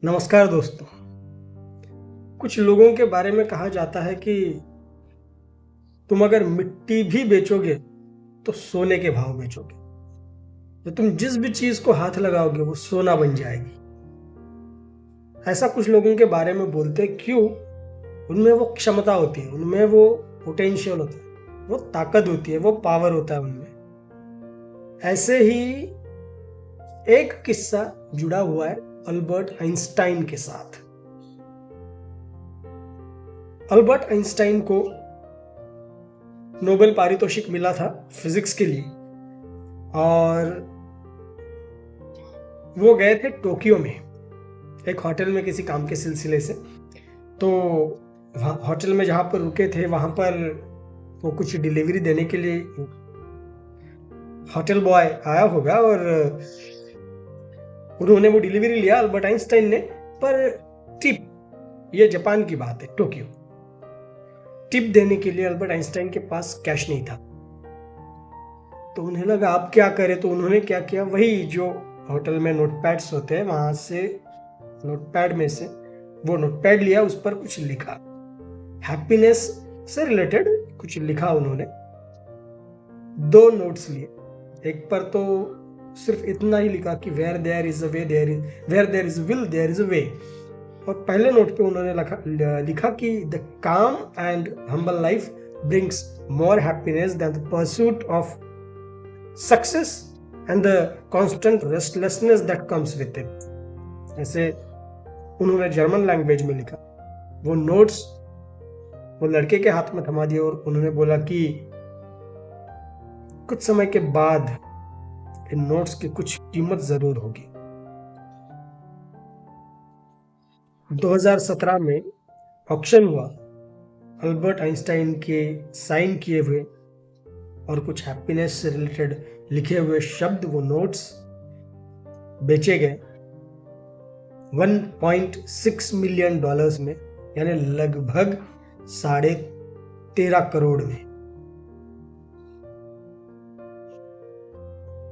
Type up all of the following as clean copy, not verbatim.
नमस्कार दोस्तों। कुछ लोगों के बारे में कहा जाता है कि तुम अगर मिट्टी भी बेचोगे तो सोने के भाव बेचोगे। तो तुम जिस भी चीज को हाथ लगाओगे वो सोना बन जाएगी। ऐसा कुछ लोगों के बारे में बोलते हैं। क्यों? उनमें वो क्षमता होती है, उनमें वो पोटेंशियल होता है, वो ताकत होती है, वो पावर होता है उनमें। ऐसे ही एक किस्सा जुड़ा हुआ है अल्बर्ट आइंस्टाइन के साथ। अल्बर्ट आइंस्टाइन को नोबेल पारितोषिक मिला था फिजिक्स के लिए, और वो गए थे टोक्यो में एक होटल में किसी काम के सिलसिले से। तो होटल में जहाँ पर रुके थे वहाँ पर वो कुछ डिलीवरी देने के लिए होटल बॉय आया होगा, और उन्होंने वो डिलीवरी लिया अल्बर्ट आइंस्टाइन ने। पर टिप, ये जापान की बात है, टोक्यो, टिप देने के लिए अल्बर्ट आइंस्टाइन के पास कैश नहीं था। तो उन्हें लगा आप क्या करें, तो उन्होंने क्या किया, वही जो होटल में नोटपैड्स होते हैं वहां से नोटपैड में से वो नोटपैड लिया, उस पर कुछ लिखा, हैप्पीनेस से रिलेटेड कुछ लिखा उन्होंने। 2 नोट्स लिए। एक पर तो सिर्फ इतना ही लिखा कि where there is a way where there is will there is a way. और पहले नोट पे उन्होंने लिखा कि the calm and humble life brings more happiness than the pursuit of success and the constant restlessness that comes with it. ऐसे उन्होंने German language में लिखा। वो नोट्स वो लड़के के हाथ में थमा दिए और उन्होंने बोला कि कुछ समय के बाद इन नोट्स की कुछ कीमत जरूर होगी। 2017 में ऑक्शन हुआ। अल्बर्ट आइंस्टाइन के साइन किए हुए और कुछ हैप्पीनेस से रिलेटेड लिखे हुए शब्द, वो नोट्स बेचे गए 1.6 मिलियन डॉलर्स में, यानी लगभग 13.5 करोड़ में।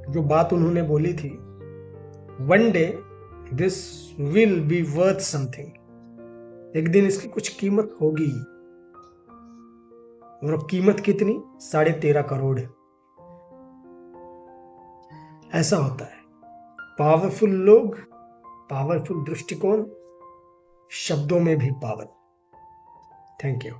जो बात उन्होंने बोली थी, one day this will be worth something, एक दिन इसकी कुछ कीमत होगी। और कीमत कितनी? 13.5 करोड़। ऐसा होता है। पावरफुल लोग, पावरफुल दृष्टिकोण, शब्दों में भी पावर। Thank you.